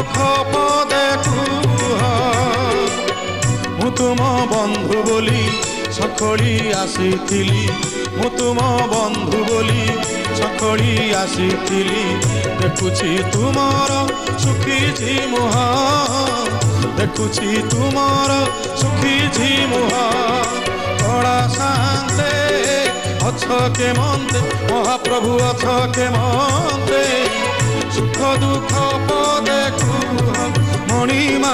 दुख पदे कुह मु तुम बंधु बोली सखोली आसीथिली मु तुम बंधु बोली सखोली आसीथिली देखुची तुमर सुखी मुह देखुची तुमर सुखी मुह कड़ा शांते अछ के मंते महाप्रभु अछ के मंते सुख दुख पदे कुह मणिमा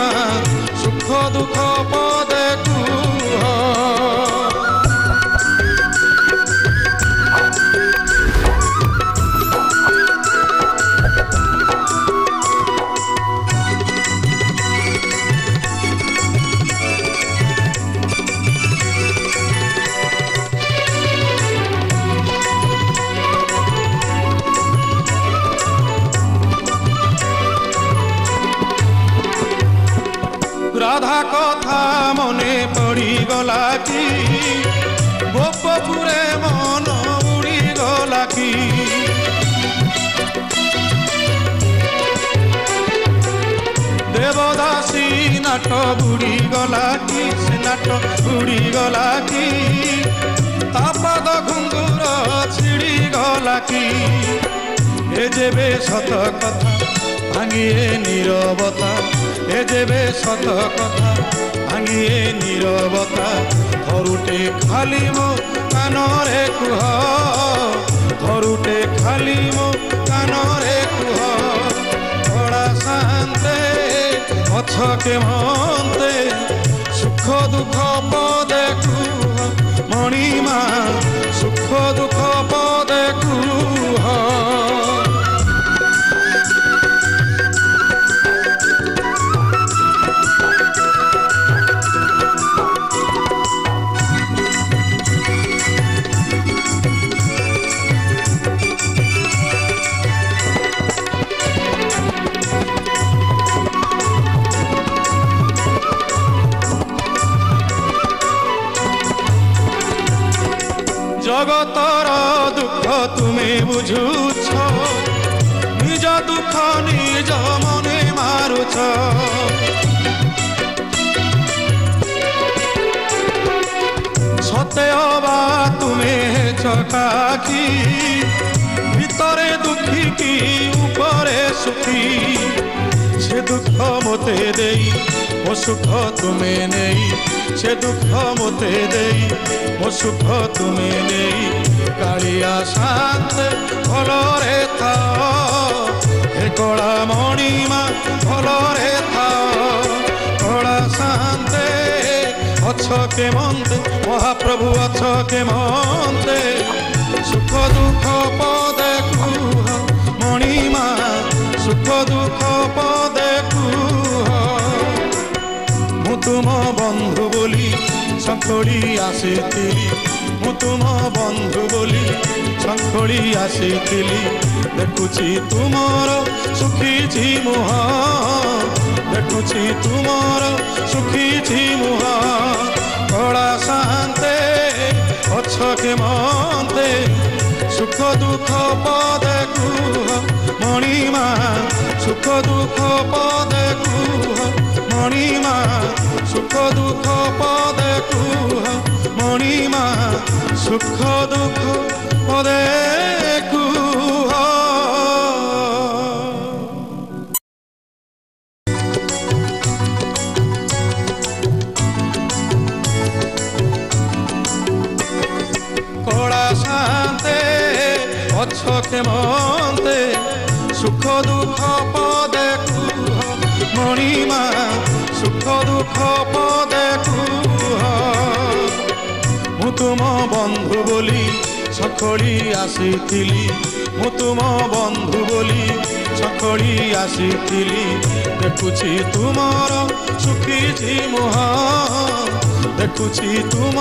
सुख दुख पदे कुह राधा कथा मने पड़ी गला की गोपपुरे मन उड़ी गला की देवदासी नाट बुड़ी गला की से नाट बुड़ी गला की तापद घुंगुर छिड़ी गला की ए जेबे सत कथा भांगिए नीरवता ए जेबे सत कथा भांगिए नीरवता धरुटे खाली मो कानरे कुह धरुटे खाली मो कानरे कुह बड़ा शांते अछ के मनते सुख दुख पदे कुह मणिमा सुख दुख पदे कुह जगतर दुख तुम्हें बुझुछ निज दुख निज मने मारुछ सते अबा तुम्हें चकाखी भितरे दुखी की ऊपरे सुखी से दुख मोते देई मो सुख तुम्हें नहीं से दुख मोते देई मो सुख तुम्हें नहीं कालिया शांत भलरे था हे कला मणिमा भलरे था कला शांते अछ के मंते महाप्रभु अछ के मंते सुख दुख पदे कुह मणिमा सुख दुख पदे कुह मु तुम बंधु बोली सखोली आसीथिली मु तुम बंधु बोली सखोली आसीथिली देखुची तुमर सुखी मुह देखुची तुमर सुखी मुह कड़ा शांते अछ के मनते सुख दुख पदे कुह मणिमा सुख दुख पदे कुह मणिमा सुख दुख पदे कुह मणिमा सुख दुख पदे कुह कड़ा शांते अछ के मनते सुख दुख पदे कुह मणिमा सुख दुख पदे कुह मु तुम बंधु बोली सखोली आसीथिली मु तुम बंधु बोली सखोली आसीथिली देखुची तुमर सुखी मुह देखुची तुम